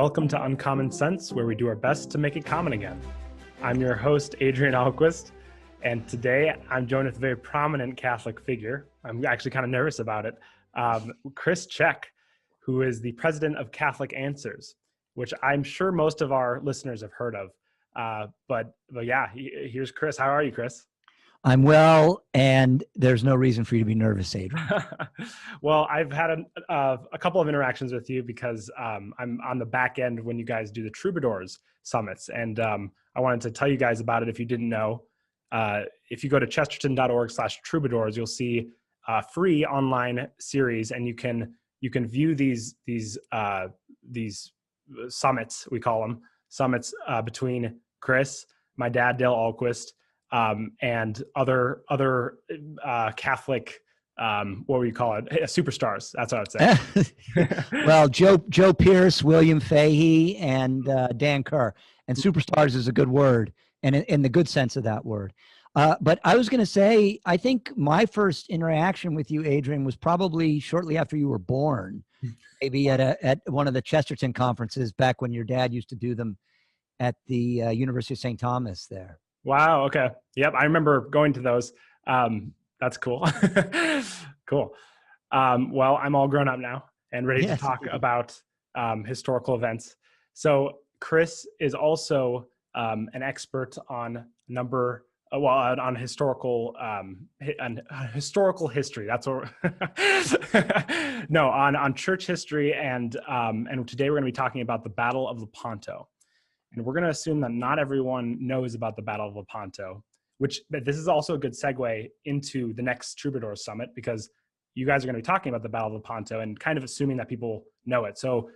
Welcome to Uncommon Sense, where we do our best to make it common again. I'm your host, Dale Ahlquist, and today I'm joined with a very prominent Catholic figure. I'm actually kind of nervous about it. Chris Check, who is the president of Catholic Answers, which I'm sure most of our listeners have heard of. But yeah, here's Chris. How are you, Chris? I'm well, and there's no reason for you to be nervous, Adrian. Well, I've had a couple of interactions with you because I'm on the back end when you guys do the Troubadours summits, and I wanted to tell you guys about it if you didn't know. If you go to chesterton.org/troubadours, you'll see a free online series, and you can view these summits, we call them summits, between Chris, my dad, Dale Ahlquist, and other Catholic, what would you call it? Superstars. That's what I'd say. Well, Joe Pierce, William Fahey, and Dan Kerr. And superstars is a good word, and in the good sense of that word. But I was going to say, I think my first interaction with you, Adrian, was probably shortly after you were born, maybe at one of the Chesterton conferences back when your dad used to do them at the University of St. Thomas there. Wow. Okay. Yep. I remember going to those. That's cool. Cool. Well, I'm all grown up now and ready to talk about historical events. So Chris is also an expert on on historical history. That's what no, on church history, and today we're going to be talking about the Battle of Lepanto. And we're going to assume that not everyone knows about the Battle of Lepanto, but this is also a good segue into the next Troubadour Summit, because you guys are going to be talking about the Battle of Lepanto and kind of assuming that people know it. So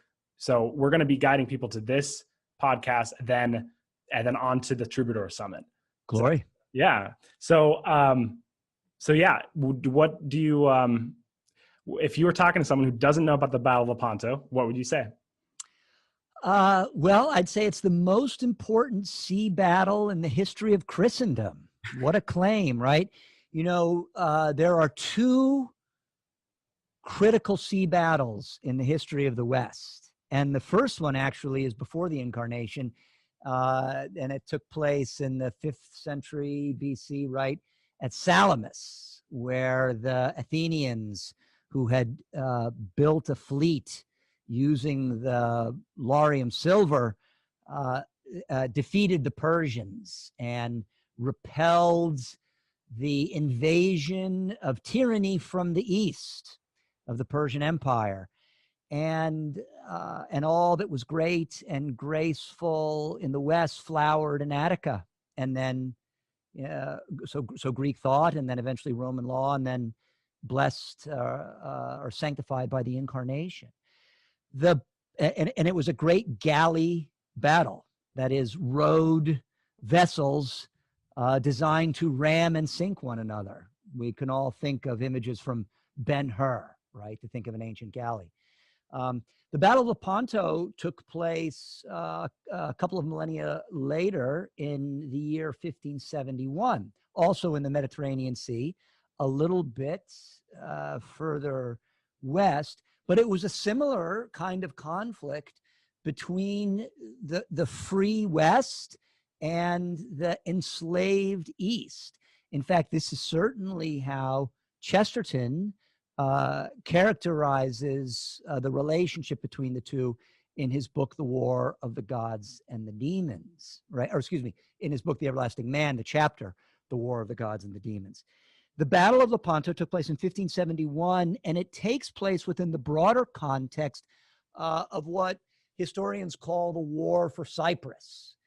we're going to be guiding people to this podcast and then on to the Troubadour Summit. Glory. So, yeah. So yeah, what do you, if you were talking to someone who doesn't know about the Battle of Lepanto, what would you say? Well, I'd say it's the most important sea battle in the history of Christendom. What a claim, right? You know, there are two critical sea battles in the history of the West. And the first one actually is before the Incarnation, and it took place in the 5th century BC, right, at Salamis, where the Athenians, who had built a fleet using the laurium silver, defeated the Persians and repelled the invasion of tyranny from the east of the Persian Empire. And all that was great and graceful in the West flowered in Attica. And then, so Greek thought, and then eventually Roman law, and then blessed or sanctified by the Incarnation. And it was a great galley battle, that is, rowed vessels designed to ram and sink one another. We can all think of images from Ben-Hur, right, to think of an ancient galley. The Battle of Lepanto took place a couple of millennia later in the year 1571, also in the Mediterranean Sea, a little bit further west. But it was a similar kind of conflict between the free West and the enslaved East. In fact, this is certainly how Chesterton characterizes the relationship between the two in his book, The War of the Gods and the Demons, right? Or excuse me, in his book, The Everlasting Man, the chapter, The War of the Gods and the Demons. The Battle of Lepanto took place in 1571, and it takes place within the broader context of what historians call the War for Cyprus.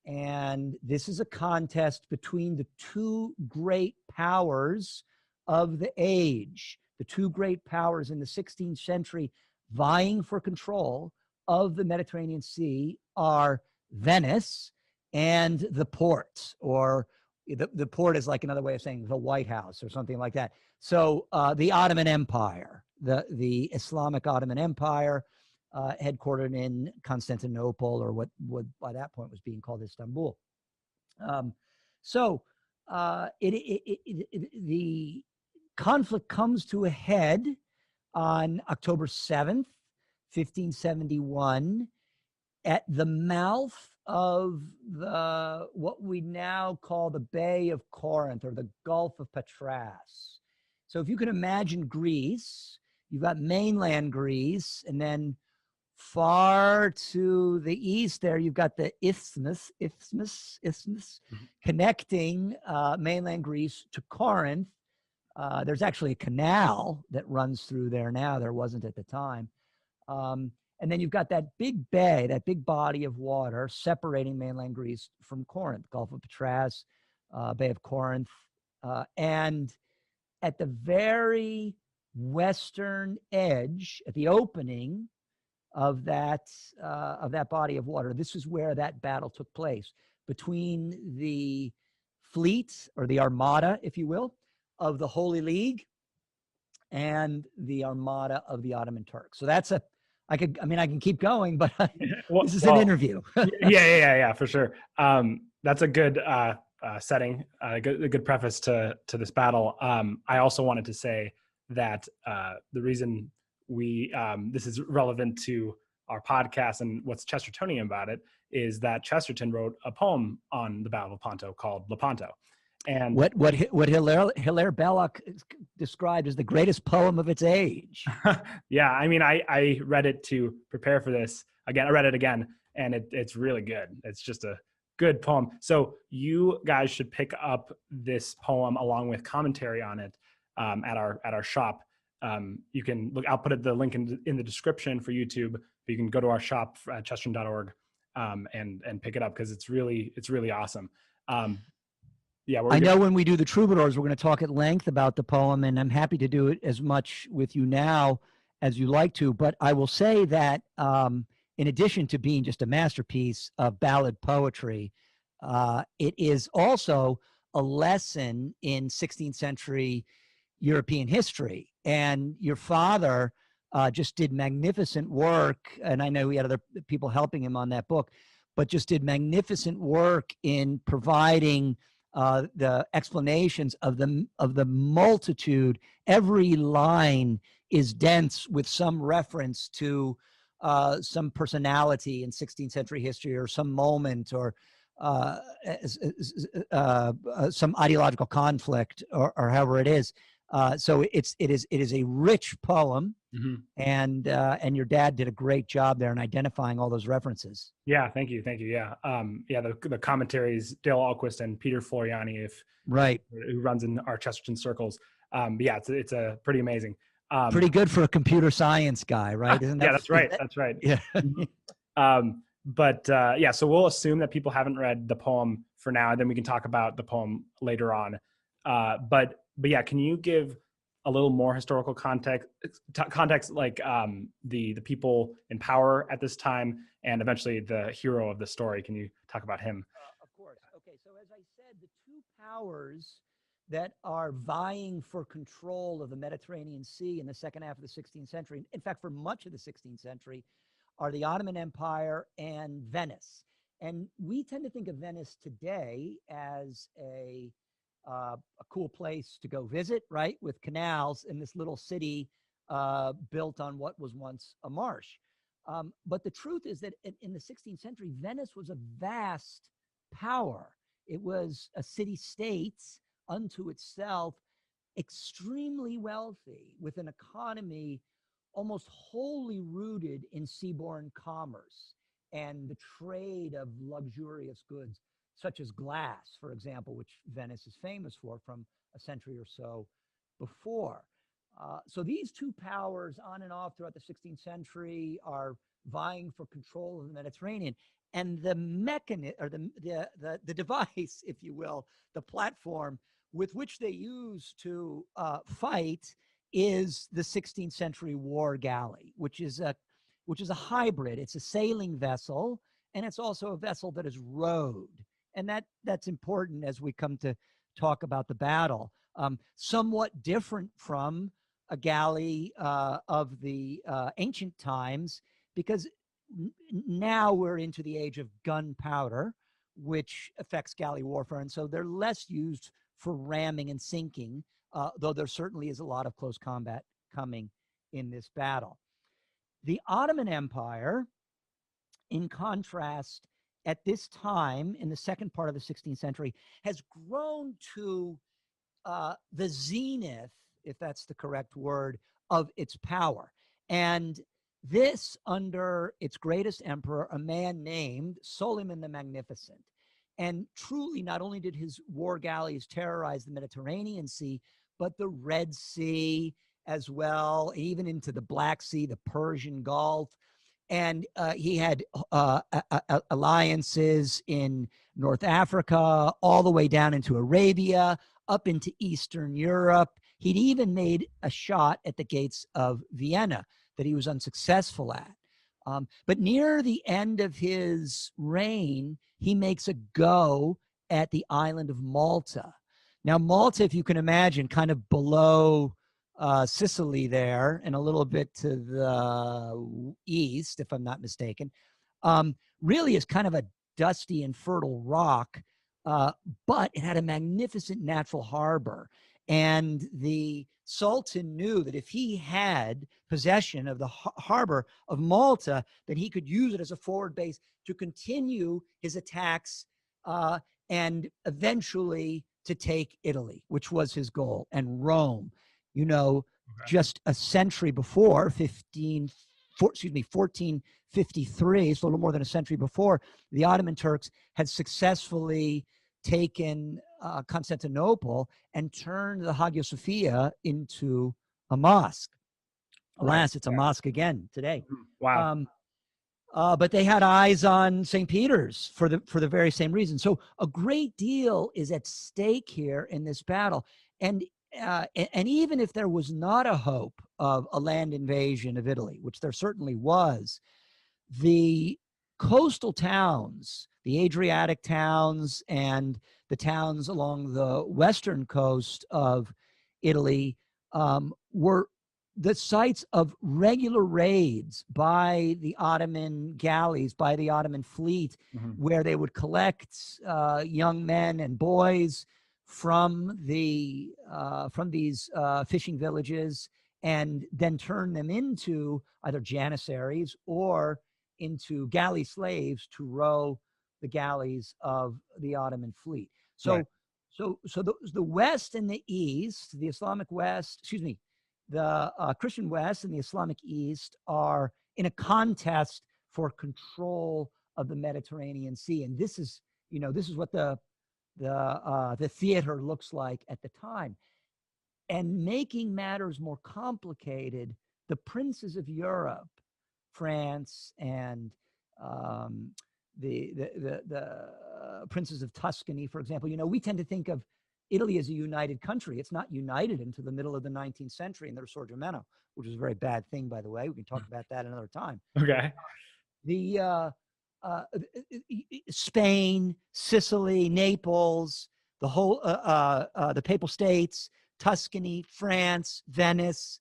And this is a contest between the two great powers of the age, the two great powers in the 16th century vying for control of the Mediterranean Sea are Venice and the Porte, or the Port is like another way of saying the White House or something like that. So the Ottoman Empire, the Islamic Ottoman Empire, headquartered in Constantinople, or what by that point was being called Istanbul. The conflict comes to a head on October 7th, 1571, at the mouth of the what we now call the Bay of Corinth or the Gulf of Patras. So if you can imagine Greece, you've got mainland Greece, and then far to the east there, you've got the isthmus connecting mainland Greece to Corinth. There's actually a canal that runs through there now. There wasn't at the time. And then you've got that big bay, that big body of water separating mainland Greece from Corinth, Gulf of Patras, Bay of Corinth. And at the very western edge, at the opening of that body of water, this is where that battle took place between the fleet, or the armada, if you will, of the Holy League and the armada of the Ottoman Turks. So that's I can keep going, but this is an interview. yeah, for sure. That's a good setting, a good preface to this battle. I also wanted to say that the reason this is relevant to our podcast and what's Chestertonian about it is that Chesterton wrote a poem on the Battle of Lepanto called Lepanto. And what Hilaire Belloc described as the greatest poem of its age. Yeah, I mean, I read it to prepare for this. Again, I read it again, and it's really good. It's just a good poem. So you guys should pick up this poem along with commentary on it at our shop. You can look. I'll put the link in the description for YouTube. But you can go to our shop at chesterton.org and pick it up because it's really awesome. Yeah, I know when we do the Troubadours, we're going to talk at length about the poem, and I'm happy to do it as much with you now as you like to. But I will say that in addition to being just a masterpiece of ballad poetry, it is also a lesson in 16th century European history. And your father just did magnificent work, and I know he had other people helping him on that book, but just did magnificent work in providing the explanations of the multitude. Every line is dense with some reference to some personality in 16th century history, or some moment, or some ideological conflict, or however it is. So it is a rich poem, mm-hmm. and your dad did a great job there in identifying all those references. Yeah, thank you. Yeah, the commentaries, Dale Ahlquist and Peter Floriani, who runs in our Chesterton circles. But yeah, it's a pretty amazing. Pretty good for a computer science guy, right? Isn't that? Yeah, that's right. That's right. Yeah. But so we'll assume that people haven't read the poem for now, and then we can talk about the poem later on. But yeah, can you give a little more historical context, like the people in power at this time, and eventually the hero of the story? Can you talk about him? Of course. Okay, so as I said, the two powers that are vying for control of the Mediterranean Sea in the second half of the 16th century, in fact, for much of the 16th century, are the Ottoman Empire and Venice. And we tend to think of Venice today as a cool place to go visit, right? With canals in this little city built on what was once a marsh. But the truth is that in the 16th century, Venice was a vast power. It was a city-state unto itself, extremely wealthy, with an economy almost wholly rooted in seaborne commerce and the trade of luxurious goods, such as glass, for example, which Venice is famous for from a century or so before. So these two powers on and off throughout the 16th century are vying for control of the Mediterranean. And the mechanism, or the device, if you will, the platform with which they use to fight is the 16th century war galley, which is a hybrid. It's a sailing vessel, and it's also a vessel that is rowed. And that's important as we come to talk about the battle. Somewhat different from a galley of the ancient times, because now we're into the age of gunpowder, which affects galley warfare. And so they're less used for ramming and sinking, though there certainly is a lot of close combat coming in this battle. The Ottoman Empire in contrast, at this time in the second part of the 16th century, has grown to the zenith, if that's the correct word, of its power. And this under its greatest emperor, a man named Solyman the Magnificent. And truly, not only did his war galleys terrorize the Mediterranean Sea, but the Red Sea as well, even into the Black Sea, the Persian Gulf. And he had alliances in North Africa, all the way down into Arabia, up into Eastern Europe. He'd even made a shot at the gates of Vienna that he was unsuccessful at. But near the end of his reign, he makes a go at the island of Malta. Now, Malta, if you can imagine, kind of below Sicily there and a little bit to the east, if I'm not mistaken, really is kind of a dusty and fertile rock, but it had a magnificent natural harbor. And the Sultan knew that if he had possession of the harbor of Malta, that he could use it as a forward base to continue his attacks and eventually to take Italy, which was his goal, and Rome. You know, just a century before, 1453, so a little more than a century before, the Ottoman Turks had successfully taken Constantinople and turned the Hagia Sophia into a mosque. Alas, it's a mosque again today. Wow. But they had eyes on St. Peter's for the very same reason. So a great deal is at stake here in this battle. And even if there was not a hope of a land invasion of Italy, which there certainly was, the coastal towns, the Adriatic towns and the towns along the western coast of Italy were the sites of regular raids by the Ottoman galleys, by the Ottoman fleet, where they would collect young men and boys from these fishing villages and then turn them into either janissaries or into galley slaves to row the galleys of the Ottoman fleet. So the West and the East, the Islamic West, the Christian West and the Islamic East are in a contest for control of the Mediterranean Sea. And this is what the theater looks like at the time. And making matters more complicated, the princes of Europe, France and the princes of Tuscany, for example, we tend to think of Italy as a united country. It's not united until the middle of the 19th century in the Risorgimento, which is a very bad thing, by the way. We can talk about that another time. Okay. The Spain, Sicily, Naples, the whole the Papal States, Tuscany, France, Venice,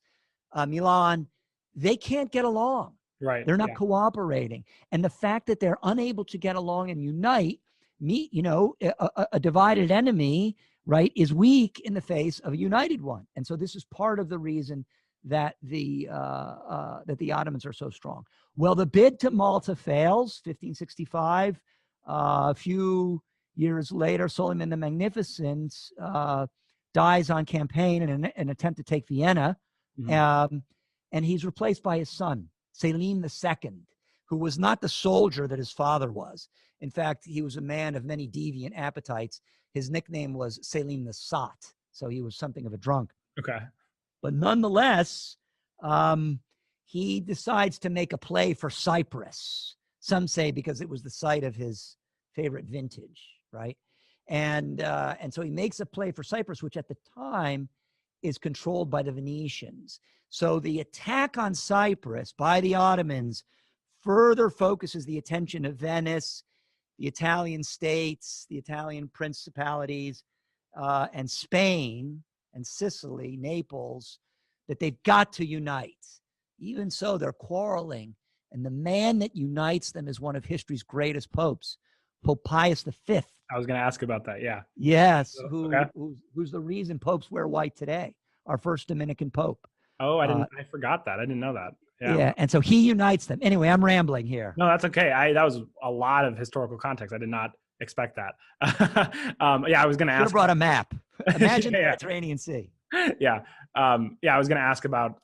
Milan, they can't get along. Right. They're not cooperating. And the fact that they're unable to get along and unite, a divided enemy, right, is weak in the face of a united one. And so this is part of the reason that the Ottomans are so strong. Well, the bid to Malta fails, 1565. A few years later, Solyman the Magnificent dies on campaign in an attempt to take Vienna. And he's replaced by his son, Selim II, who was not the soldier that his father was. In fact, he was a man of many deviant appetites. His nickname was Selim the Sot, so he was something of a drunk. Okay. But nonetheless, he decides to make a play for Cyprus. Some say because it was the site of his favorite vintage, right? And so he makes a play for Cyprus, which at the time is controlled by the Venetians. So the attack on Cyprus by the Ottomans further focuses the attention of Venice, the Italian states, the Italian principalities, and Spain and Sicily, Naples, that they've got to unite. Even so, they're quarreling. And the man that unites them is one of history's greatest popes, Pope Pius V. I was going to ask about that. Yeah. Yes. Who's the reason popes wear white today? Our first Dominican pope. Oh, I forgot that. I didn't know that. Yeah. Yeah, and so he unites them. Anyway, I'm rambling here. No, that's okay. That was a lot of historical context. I did not expect that. Yeah, I was going to Should have ask. brought a map. Imagine the Yeah, Mediterranean Sea. yeah, yeah. I was going to ask about.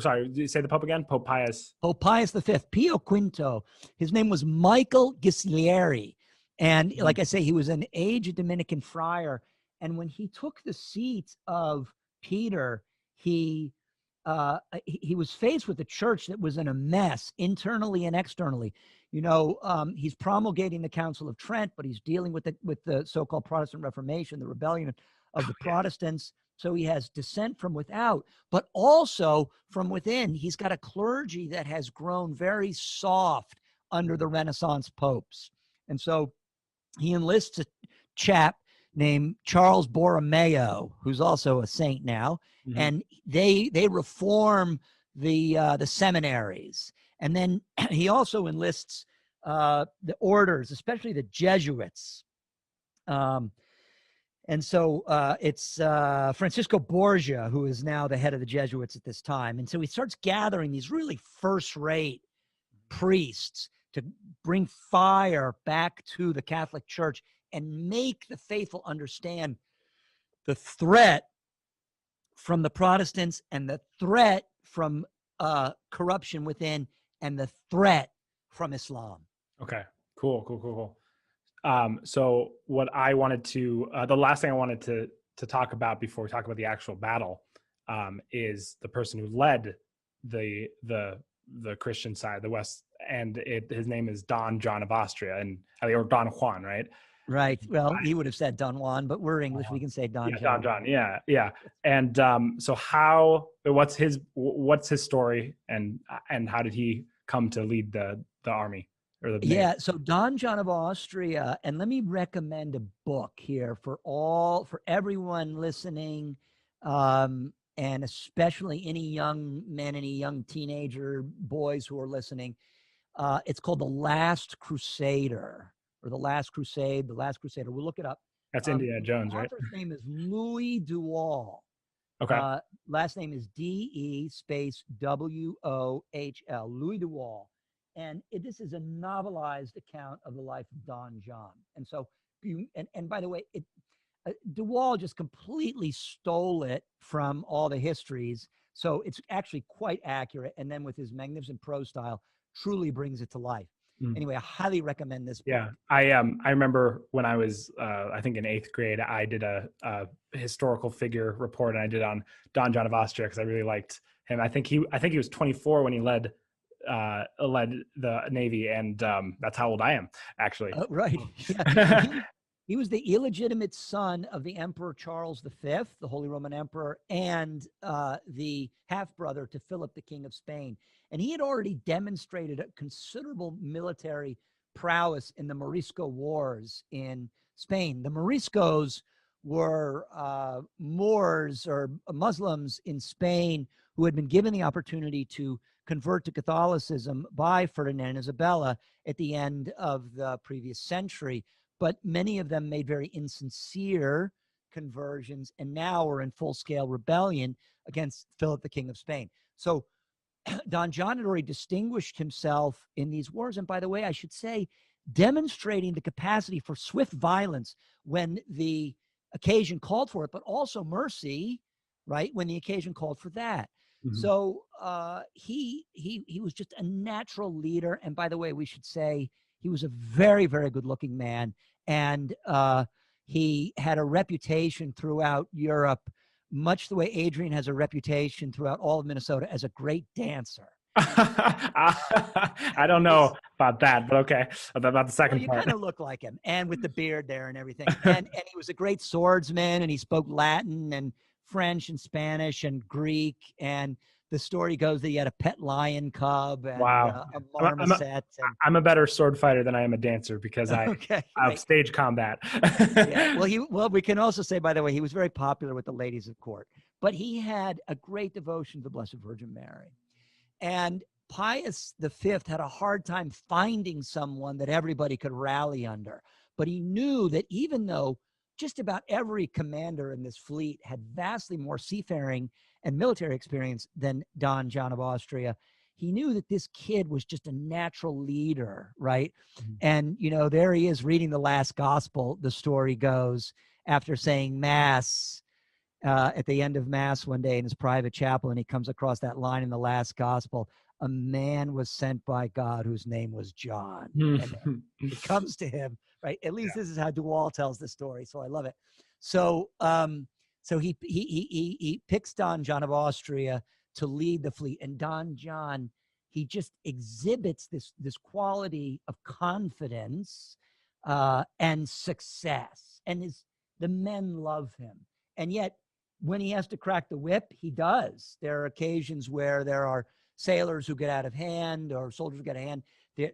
Sorry, did you say the Pope again? Pope Pius. Pope Pius V, Pio Quinto. His name was Michael Ghislieri. And like I say, he was an aged Dominican friar. And when he took the seat of Peter, he was faced with a church that was in a mess internally and externally. He's promulgating the Council of Trent, but he's dealing with the so-called Protestant Reformation, the rebellion of the Protestants. So he has dissent from without, but also from within. He's got a clergy that has grown very soft under the Renaissance popes. And so he enlists a chap named Charles Borromeo, who's also a saint now, and they reform the seminaries. And then he also enlists the orders, especially the Jesuits. And so it's Francisco Borgia, who is now the head of the Jesuits at this time. And so he starts gathering these really first-rate priests to bring fire back to the Catholic Church and make the faithful understand the threat from the Protestants and the threat from corruption within and the threat from Islam. Okay, cool. So what I wanted to, the last thing I wanted to talk about before we talk about the actual battle, is the person who led the Christian side, the West, and his name is John of Austria, or Don Juan, right? Right. Well, he would have said Don Juan, but we're English. We can say Don John. Don John. Yeah. And so what's his story, and how did he come to lead the army? So Don John of Austria, and let me recommend a book here for everyone listening, and especially any young men, any young teenager boys who are listening. It's called The Last Crusader, or The Last Crusade, The Last Crusader. We'll look it up. That's Indiana Jones, right? The author's name is Louis Duval. Okay. Last name is D-E space W-O-H-L, Louis Duval. And this is a novelized account of the life of Don John. And so, and by the way, Duval just completely stole it from all the histories. So it's actually quite accurate. And then with his magnificent prose style, truly brings it to life. Anyway, I highly recommend this book. Yeah, I remember when I was I think in 8th grade, I did a historical figure report, and I did on Don John of Austria because I really liked him. I think he was 24 when he led the Navy, and that's how old I am, actually. Right. Yeah. He was the illegitimate son of the Emperor Charles V, the Holy Roman Emperor, and the half-brother to Philip, the King of Spain. And he had already demonstrated a considerable military prowess in the Morisco Wars in Spain. The Moriscos were Moors or Muslims in Spain who had been given the opportunity to convert to Catholicism by Ferdinand and Isabella at the end of the previous century. But many of them made very insincere conversions and now are in full-scale rebellion against Philip, the King of Spain. So Don John had already distinguished himself in these wars. And by the way, I should say, demonstrating the capacity for swift violence when the occasion called for it, but also mercy, right, when the occasion called for that. So he was just a natural leader. And by the way, we should say he was a very, very good-looking man. And he had a reputation throughout Europe, much the way Adrian has a reputation throughout all of Minnesota as a great dancer. I don't know about that, but okay. About the second you part. kind of look like him, and with the beard there and everything. And he was a great swordsman, and he spoke Latin and French and Spanish and Greek. And the story goes that he had a pet lion cub and a marmoset. I'm a better sword fighter than I am a dancer because I have stage combat. Yeah. Well, we can also say, by the way, he was very popular with the ladies of court, but he had a great devotion to the Blessed Virgin Mary. And Pius V had a hard time finding someone that everybody could rally under. But he knew that even though just about every commander in this fleet had vastly more seafaring and military experience than Don John of Austria, he knew that this kid was just a natural leader, right? Mhm. And, there he is reading the last gospel. The story goes, after saying Mass, at the end of Mass one day in his private chapel, and he comes across that line in the last gospel, a man was sent by God whose name was John. And it comes to him, right? At least this is how Duval tells the story, so I love it. So he picks Don John of Austria to lead the fleet, and Don John, he just exhibits this quality of confidence and success, and the men love him. And yet, when he has to crack the whip, he does. There are occasions where there are sailors who get out of hand, or soldiers who get out of hand.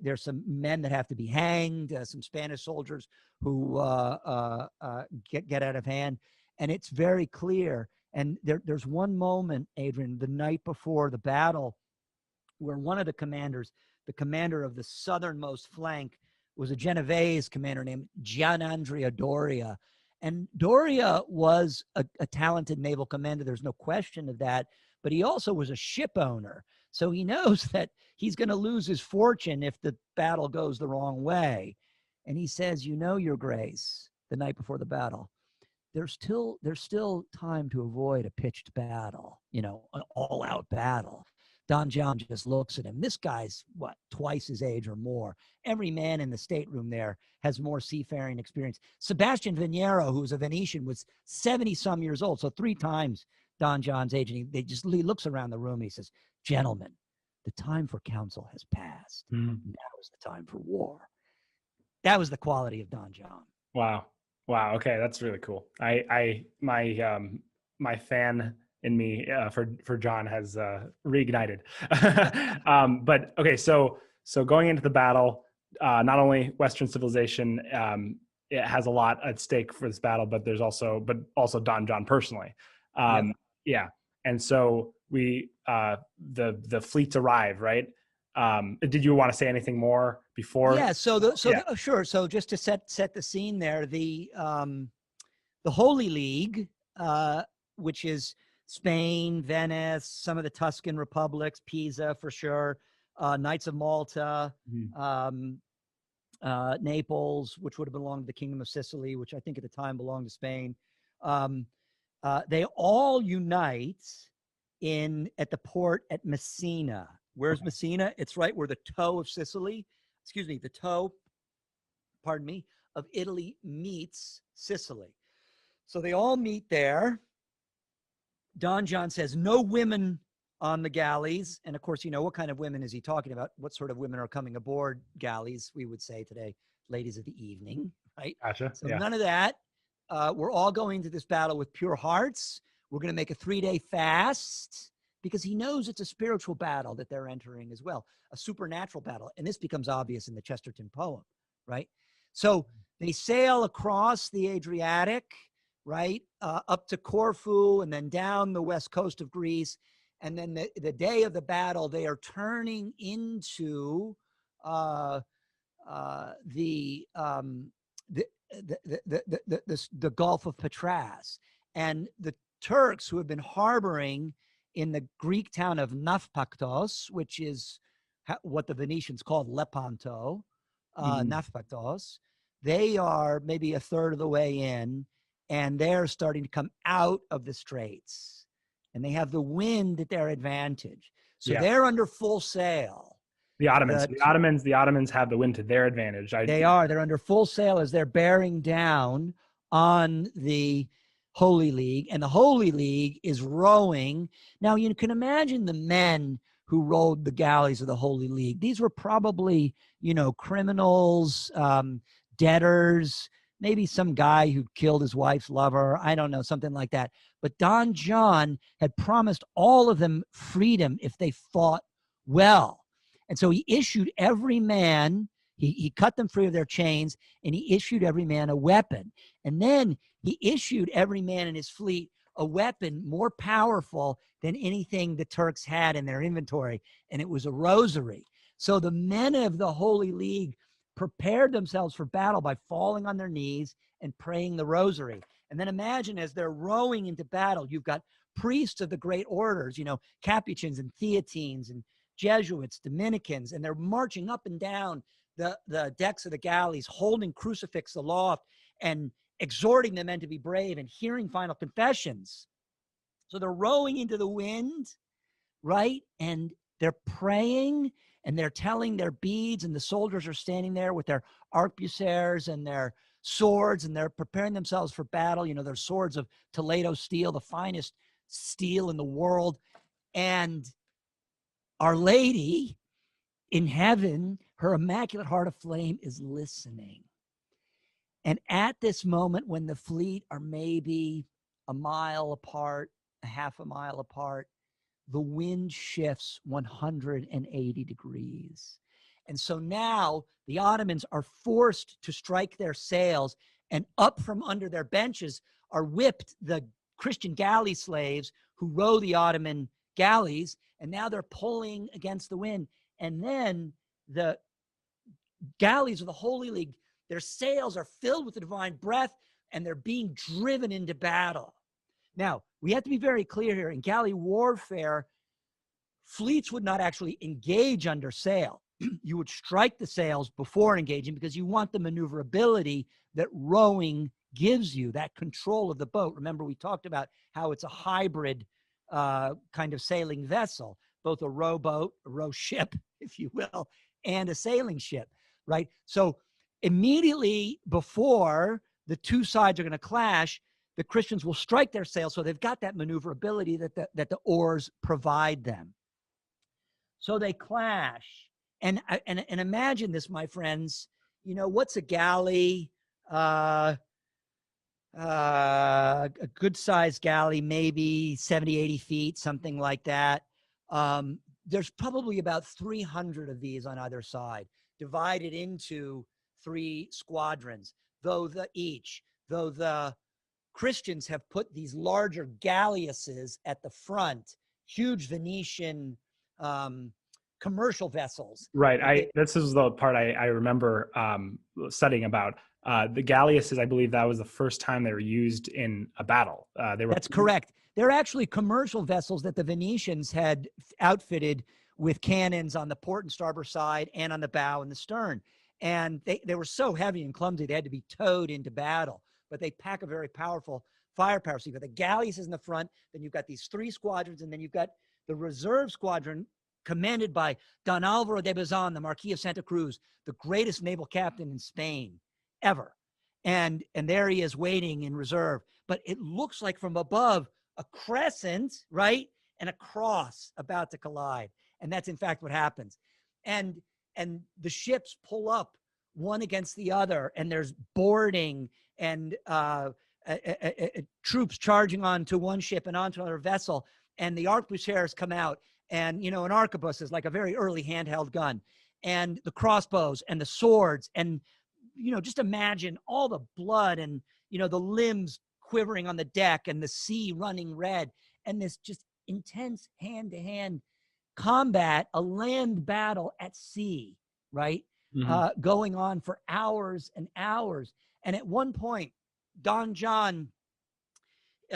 There's some men that have to be hanged, some Spanish soldiers who get out of hand. And it's very clear. And there's one moment, Adrian, the night before the battle, where one of the commanders, the commander of the southernmost flank, was a Genovese commander named Gianandrea Doria. And Doria was a talented naval commander. There's no question of that. But he also was a ship owner. So he knows that he's going to lose his fortune if the battle goes the wrong way. And he says, Your Grace, the night before the battle, there's still time to avoid a pitched battle, an all-out battle. Don John just looks at him. This guy's, twice his age or more. Every man in the stateroom there has more seafaring experience. Sebastian Veniero, who's a Venetian, was 70-some years old, so 3 times Don John's age. And he looks around the room and he says, Gentlemen, the time for council has passed. Now is the time for war. That was the quality of Don John. Wow. Okay, that's really cool. My fan in me for John has reignited. But okay, so going into the battle, not only Western civilization it has a lot at stake for this battle, but also Don John personally. Yeah, and so we the fleets arrive, right? Did you want to say anything more before? Yeah. Sure. So just to set the scene there, the Holy League, which is Spain, Venice, some of the Tuscan republics, Pisa for sure, Knights of Malta, Naples, which would have belonged to the Kingdom of Sicily, which I think at the time belonged to Spain. They all unite at the port at Messina. Where's Messina? It's right where the toe of Italy meets Sicily. So they all meet there. Don John says, no women on the galleys. And of course, what kind of women is he talking about? What sort of women are coming aboard galleys? We would say today, ladies of the evening, right? Gotcha. So none of that. We're all going to this battle with pure hearts. We're going to make a 3-day fast, because he knows it's a spiritual battle that they're entering as well, a supernatural battle. And this becomes obvious in the Chesterton poem, right? So they sail across the Adriatic, right, up to Corfu, and then down the west coast of Greece. And then the day of the battle, they are turning into the Gulf of Patras. And the Turks, who have been harboring in the Greek town of Naupaktos, which is what the Venetians called Lepanto, Naupaktos, they are maybe a third of the way in, and they're starting to come out of the straits, and they have the wind at their advantage. So they're under full sail. The Ottomans have the wind to their advantage. They're under full sail as they're bearing down on the Holy League, and the Holy League is rowing. Now, you can imagine the men who rowed the galleys of the Holy League. These were probably, criminals, debtors, maybe some guy who killed his wife's lover. I don't know, something like that. But Don John had promised all of them freedom if they fought well. And so he issued every man, he cut them free of their chains, and he issued every man a weapon. And then he issued every man in his fleet a weapon more powerful than anything the Turks had in their inventory, and it was a rosary. So the men of the Holy League prepared themselves for battle by falling on their knees and praying the rosary. And then imagine, as they're rowing into battle, you've got priests of the great orders, Capuchins and Theatines and Jesuits, Dominicans, and they're marching up and down the decks of the galleys, holding crucifix aloft and exhorting the men to be brave and hearing final confessions. So they're rowing into the wind, right? And they're praying and they're telling their beads, and the soldiers are standing there with their arquebusiers and their swords, and they're preparing themselves for battle. You know, their swords of Toledo steel, the finest steel in the world. And Our Lady in heaven, her Immaculate Heart of Flame, is listening. And at this moment, when the fleet are maybe a mile apart, a half a mile apart, the wind shifts 180 degrees. And so now the Ottomans are forced to strike their sails, and up from under their benches are whipped the Christian galley slaves who row the Ottoman galleys, and now they're pulling against the wind. And then the galleys of the Holy League, their sails are filled with the divine breath, and they're being driven into battle. Now, we have to be very clear here. In galley warfare, fleets would not actually engage under sail. You would strike the sails before engaging because you want the maneuverability that rowing gives you, that control of the boat. Remember, we talked about how it's a hybrid kind of sailing vessel, both a rowboat, a row ship, if you will, and a sailing ship, right? So immediately before the two sides are going to clash, the Christians will strike their sails, so they've got that maneuverability that the oars provide them. So they clash. And imagine this, my friends. You know, what's a galley? A good-sized galley, maybe 70, 80 feet, something like that. There's probably about 300 of these on either side, divided into 3 squadrons, though the Christians have put these larger galleasses at the front, huge Venetian commercial vessels. Right. This is the part I remember studying about. The galleasses, I believe that was the first time they were used in a battle. That's correct. They're actually commercial vessels that the Venetians had outfitted with cannons on the port and starboard side and on the bow and the stern. And they were so heavy and clumsy, they had to be towed into battle. But they pack a very powerful firepower. So you've got the galleys in the front, then you've got these 3 squadrons, and then you've got the reserve squadron commanded by Don Alvaro de Bazan, the Marquis of Santa Cruz, the greatest naval captain in Spain ever. And there he is waiting in reserve. But it looks like from above a crescent, right? And a cross about to collide. And that's in fact what happens. And the ships pull up one against the other, and there's boarding and troops charging onto one ship and onto another vessel. And the arquebusiers come out. And, you know, an arquebus is like a very early handheld gun. And the crossbows and the swords. And, you know, just imagine all the blood and, you know, the limbs quivering on the deck and the sea running red. And this just intense hand-to-hand combat, a land battle at sea, right? Mm-hmm. Going on for hours and hours. And at one point, Don John,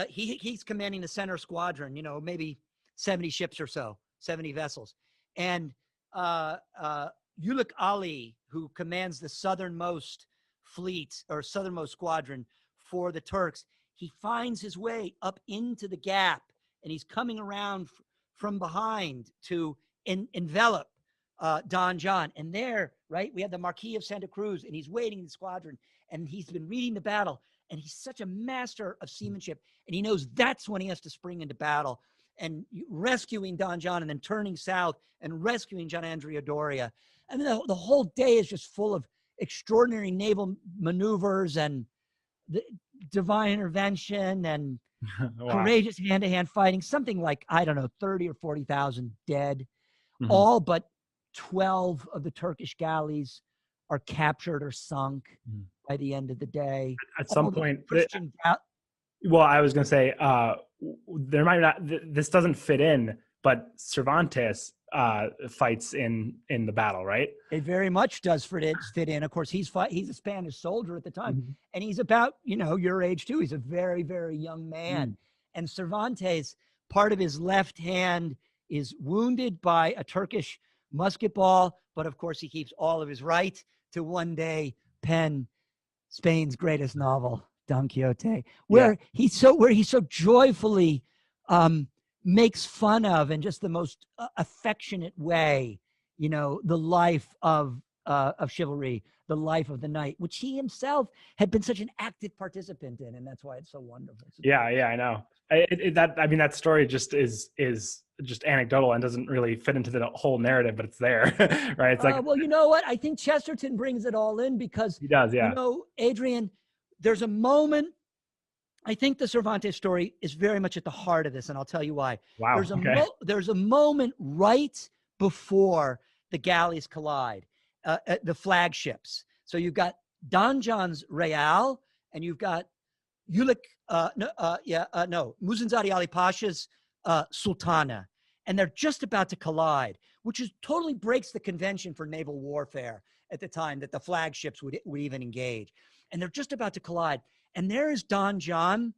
he's commanding the center squadron, you know, maybe 70 ships or so, 70 vessels. And Ulik Ali, who commands the southernmost fleet or southernmost squadron for the Turks, he finds his way up into the gap, and he's coming around from behind to envelop Don John. And there, right, we have the Marquis of Santa Cruz, and he's waiting in the squadron, and he's been reading the battle, and he's such a master of seamanship, and he knows that's when he has to spring into battle and rescuing Don John and then turning south and rescuing Gian Andrea Doria. I mean, the whole day is just full of extraordinary naval maneuvers and the divine intervention and wow. Courageous hand-to-hand fighting, something like, I don't know, 30 or 40,000 dead. Mm-hmm. All but 12 of the Turkish galleys are captured or sunk by the end of the day. At some point, well, I was going to say, there might not, this doesn't fit in, but Cervantes fights in the battle, right? It very much does fit in. Of course, he's a Spanish soldier at the time, mm-hmm. and he's about, you know, your age too. He's a very, very young man. And Cervantes, part of his left hand is wounded by a Turkish musket ball, but of course he keeps all of his right to one day pen Spain's greatest novel, Don Quixote, where he's so joyfully makes fun of, in just the most affectionate way, the life of chivalry, the life of the knight, which he himself had been such an active participant in, and that's why it's so wonderful. I know. That story just is just anecdotal and doesn't really fit into the whole narrative, but it's there, right? It's like, well, you know what? I think Chesterton brings it all in, because he does, yeah. Adrian, there's a moment. I think the Cervantes story is very much at the heart of this, and I'll tell you why. Wow. There's a moment right before the galleys collide, the flagships. So you've got Don John's Real, and you've got Muzinzade Ali Pasha's Sultana, and they're just about to collide, which totally breaks the convention for naval warfare at the time, that the flagships would even engage. And they're just about to collide. And there is Don John.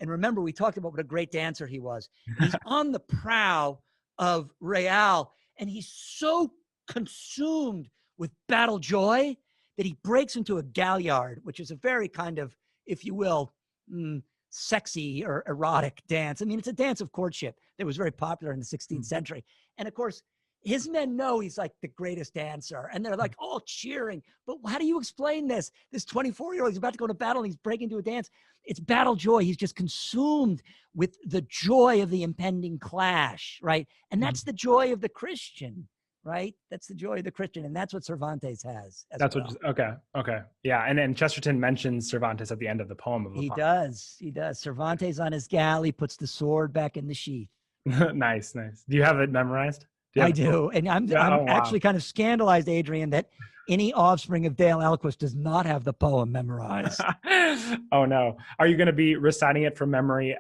And remember, we talked about what a great dancer he was. He's on the prow of Real, and he's so consumed with battle joy that he breaks into a galliard, which is a very kind of, if you will, sexy or erotic dance. I mean, it's a dance of courtship that was very popular in the 16th century. And of course, his men know he's like the greatest dancer, and they're like all cheering. But how do you explain this? This 24-year-old, he's about to go to battle, and he's breaking into a dance. It's battle joy. He's just consumed with the joy of the impending clash, right? And that's the joy of the Christian, right? That's the joy of the Christian, and that's what Cervantes has. Okay. Yeah, and then Chesterton mentions Cervantes at the end of the poem. He does. Cervantes on his galley puts the sword back in the sheath. Nice. Do you have it memorized? I do. And I'm actually kind of scandalized, Adrian, that any offspring of Dale Ahlquist does not have the poem memorized. Oh, no. Are you going to be reciting it from memory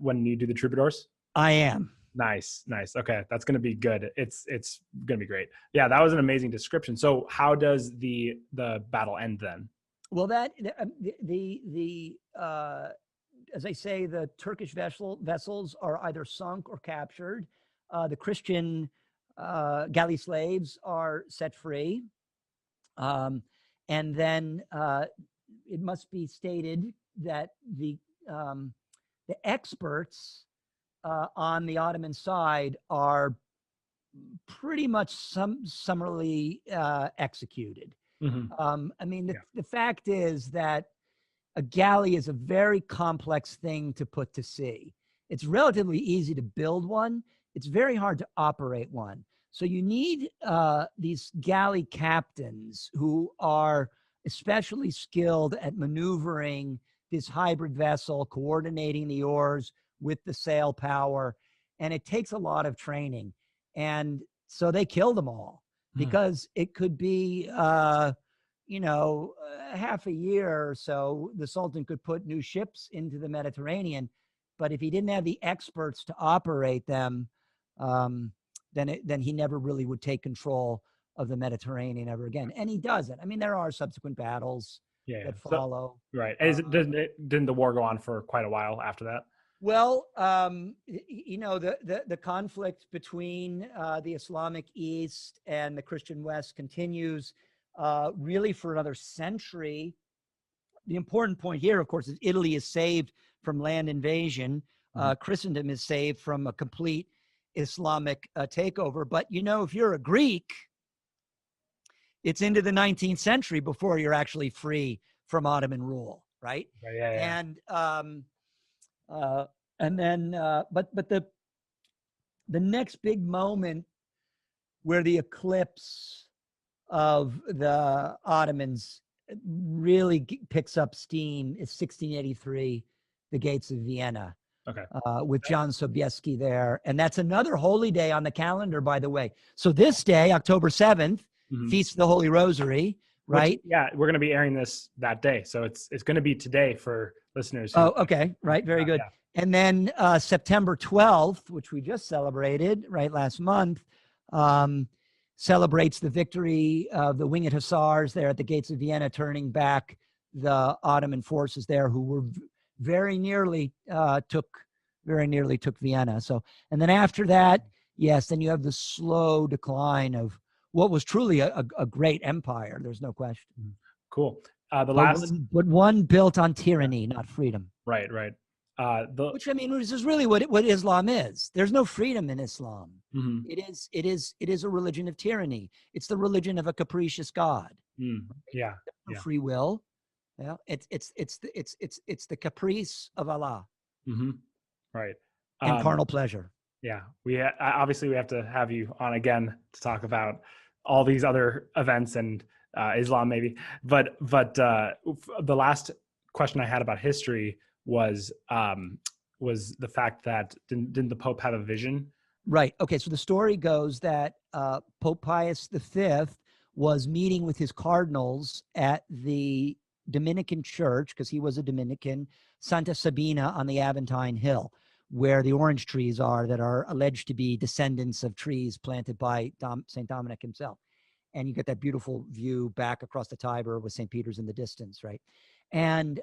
when you do the troubadours? I am. Nice. Okay, that's going to be good. It's going to be great. Yeah, that was an amazing description. So how does the battle end then? Well, that as I say, the Turkish vessels are either sunk or captured. The Christian galley slaves are set free. And then it must be stated that the experts on the Ottoman side are pretty much summarily executed. I mean, the fact is that a galley is a very complex thing to put to sea. It's relatively easy to build one. It's very hard to operate one. So you need these galley captains who are especially skilled at maneuvering this hybrid vessel, coordinating the oars with the sail power. And it takes a lot of training. And so they kill them all because it could be, half a year or so, the Sultan could put new ships into the Mediterranean. But if he didn't have the experts to operate them, then he never really would take control of the Mediterranean ever again. And he doesn't. I mean, there are subsequent battles that follow. So, right. Didn't the war go on for quite a while after that? Well, the conflict between the Islamic East and the Christian West continues really for another century. The important point here, of course, is Italy is saved from land invasion. Christendom is saved from a complete Islamic takeover. But, if you're a Greek, it's into the 19th century before you're actually free from Ottoman rule, right? Yeah. And then the next big moment where the eclipse of the Ottomans really picks up steam is 1683, the Gates of Vienna. With John Sobieski there. And that's another holy day on the calendar, by the way. So this day, October 7th, Feast of the Holy Rosary, right? We're going to be airing this that day. So it's going to be today for listeners. Okay. Right. Very good. Yeah. And then September 12th, which we just celebrated, right, last month, celebrates the victory of the Winged Hussars there at the Gates of Vienna, turning back the Ottoman forces there who were very nearly took Vienna. So, and then after that, Yes, and you have the slow decline of what was truly a great empire. There's no question. Cool. The last, But one built on tyranny, not freedom. right, right. Which, I mean, which is really what Islam is. There's no freedom in Islam. Mhm. It is a religion of tyranny. It's the religion of a capricious God. Yeah, No yeah. free will. Yeah, it's the caprice of Allah Right. and carnal pleasure. Yeah, obviously we have to have you on again to talk about all these other events and Islam maybe. But the last question I had about history was the fact that didn't the Pope have a vision? Right. Okay. So the story goes that Pope Pius V was meeting with his cardinals at the Dominican church, because he was a Dominican, Santa Sabina on the Aventine Hill, where the orange trees are that are alleged to be descendants of trees planted by St. Dominic himself. And you get that beautiful view back across the Tiber with St. Peter's in the distance, right? And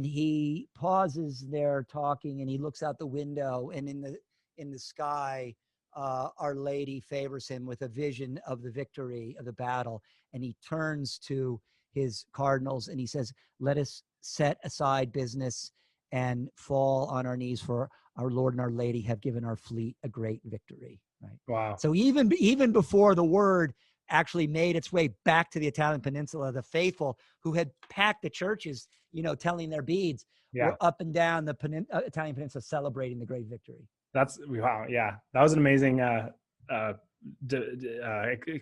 he pauses there talking, and he looks out the window, and in the sky, Our Lady favors him with a vision of the victory of the battle. And he turns to his cardinals and he says, let us set aside business and fall on our knees, for our Lord and our Lady have given our fleet a great victory. Right. Wow. So even before the word actually made its way back to the Italian peninsula, the faithful who had packed the churches, telling their beads, were up and down the Italian peninsula celebrating the great victory. That's wow. Yeah, that was an amazing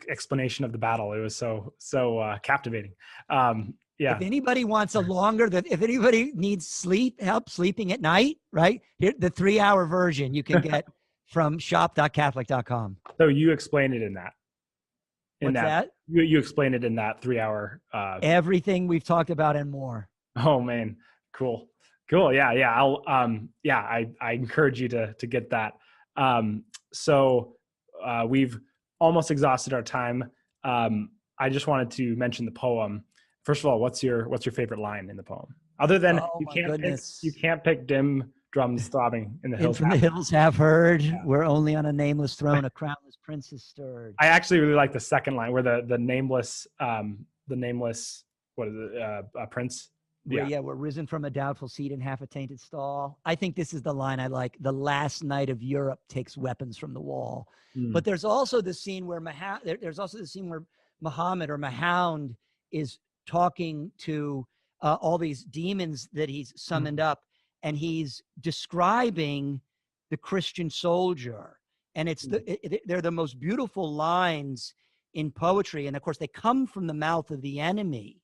explanation of the battle. It was so captivating. Yeah. If anybody wants if anybody needs help sleeping at night, right? Here, the 3-hour version you can get from shop.catholic.com. So you explained it in that. What's that? You explained it in that 3-hour. Everything we've talked about and more. Oh man, cool. Yeah. I'll I encourage you to get that. So we've almost exhausted our time. I just wanted to mention the poem. First of all, what's your favorite line in the poem? Other than you can't pick dim drums throbbing in the hills. From the hills have heard, we're only on a nameless throne, a crownless prince is stirred. I actually really like the second line where the nameless what is it, prince. We're risen from a doubtful seat in half a tainted stall. I think this is the line I like. The last knight of Europe takes weapons from the wall. But there's also the scene where Muhammad or Mahound is talking to all these demons that he's summoned up, and he's describing the Christian soldier. And they're the most beautiful lines in poetry. And of course, they come from the mouth of the enemy.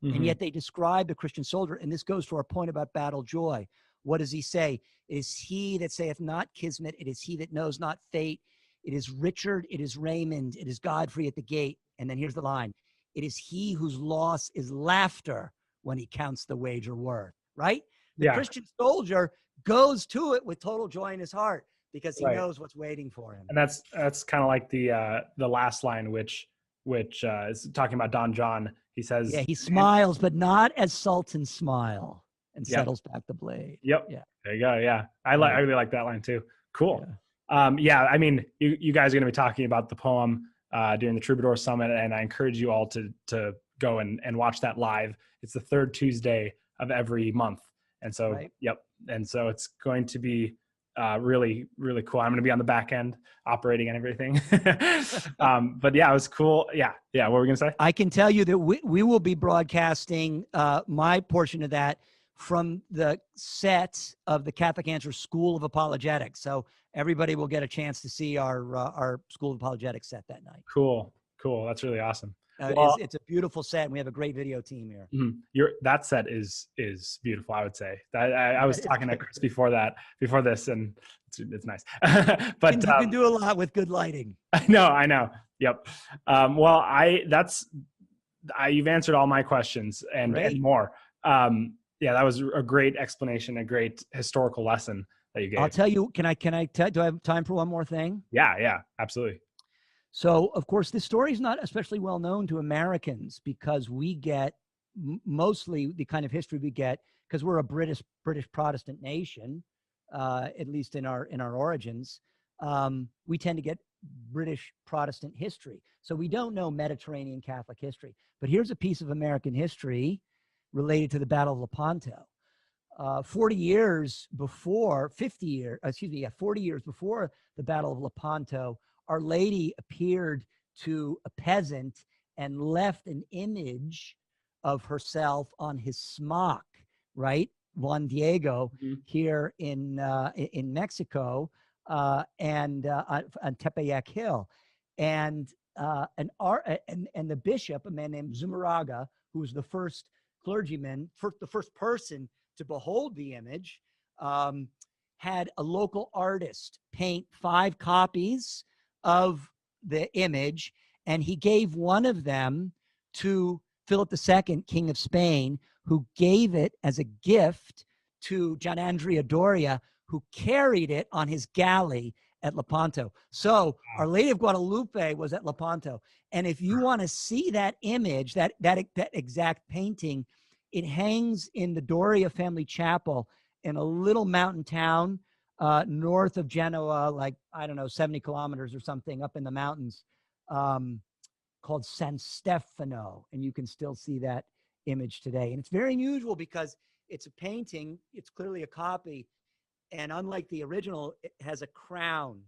And yet they describe the Christian soldier. And this goes to our point about battle joy. What does he say? It is he that saith not kismet. It is he that knows not fate. It is Richard. It is Raymond. It is Godfrey at the gate. And then here's the line. It is he whose loss is laughter when he counts the wager worth. Right? The Christian soldier goes to it with total joy in his heart because he knows what's waiting for him. And that's kind of like the last line, which is talking about Don John. He says, he smiles, but not as sultans smile, and settles back the blade. Yep. Yeah. There you go. Yeah. I really like that line too. Cool. Yeah. I mean, you guys are going to be talking about the poem during the Troubadour Summit, and I encourage you all to go and watch that live. It's the third Tuesday of every month. And so, And so it's going to be really, really cool. I'm going to be on the back end operating and everything. But yeah, it was cool. Yeah. What were we going to say? I can tell you that we will be broadcasting my portion of that from the set of the Catholic Answer School of Apologetics. So everybody will get a chance to see our School of Apologetics set that night. Cool. That's really awesome. It's a beautiful set, and we have a great video team here. That set is beautiful, I would say. I was talking to Chris before this, and it's nice. But you can do a lot with good lighting. I know. Yep. Well, you've answered all my questions and more. That was a great explanation, a great historical lesson that you gave. I'll tell you. Do I have time for one more thing? Yeah, absolutely. So, of course, this story is not especially well known to Americans because we get mostly the kind of history we get because we're a British Protestant nation, at least in our origins. we tend to get British Protestant history. So we don't know Mediterranean Catholic history. But here's a piece of American history related to the Battle of Lepanto. 40 years before the Battle of Lepanto, Our Lady appeared to a peasant and left an image of herself on his smock, right? Juan Diego here in Mexico and on Tepeyac Hill. And the bishop, a man named Zumarraga, who was the first clergyman, the first person to behold the image, had a local artist paint 5 copies of the image, and he gave one of them to Philip II, King of Spain, who gave it as a gift to John Andrea Doria, who carried it on his galley at Lepanto. So Our Lady of Guadalupe was at Lepanto. And if you want to see that image, that exact painting, it hangs in the Doria family chapel in a little mountain town north of Genoa, like, I don't know, 70 kilometers or something up in the mountains, called San Stefano. And you can still see that image today. And it's very unusual because it's a painting. It's clearly a copy. And unlike the original, it has a crown.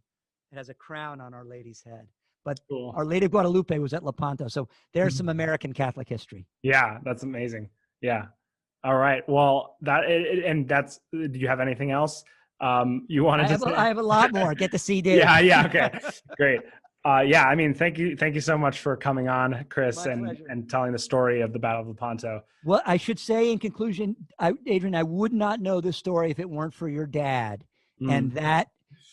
It has a crown on Our Lady's head. But cool. Our Lady of Guadalupe was at Lepanto. So there's some American Catholic history. Yeah, that's amazing. Yeah. All right. Well, do you have anything else you wanted to say? I have a lot more. Get the CD. Yeah. Okay. Great. Yeah. I mean, thank you so much for coming on, Chris, and telling the story of the Battle of Lepanto. Well, I should say in conclusion, Adrian, I would not know this story if it weren't for your dad and that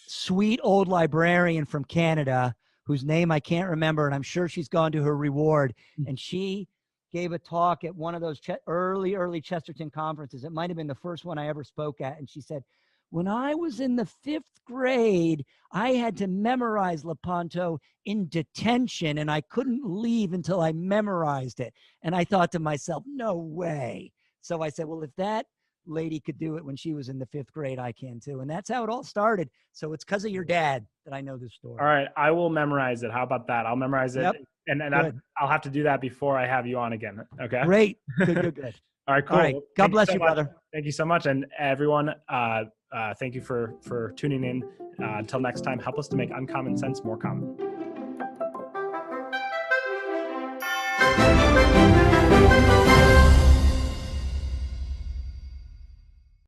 sweet old librarian from Canada, whose name I can't remember, and I'm sure she's gone to her reward. And she gave a talk at one of those early Chesterton conferences. It might have been the first one I ever spoke at. And she said, when I was in the 5th grade, I had to memorize Lepanto in detention, and I couldn't leave until I memorized it. And I thought to myself, no way. So I said, well, if that lady could do it when she was in the 5th grade, I can too. And that's how it all started. So it's because of your dad that I know this story. All right. I will memorize it. How about that? I'll memorize it. Yep. And I'll have to do that before I have you on again. Okay. Great. Good. All right. Cool. All right. God bless you, brother. Thank you so much. And everyone, thank you for tuning in. Until next time, help us to make uncommon sense more common.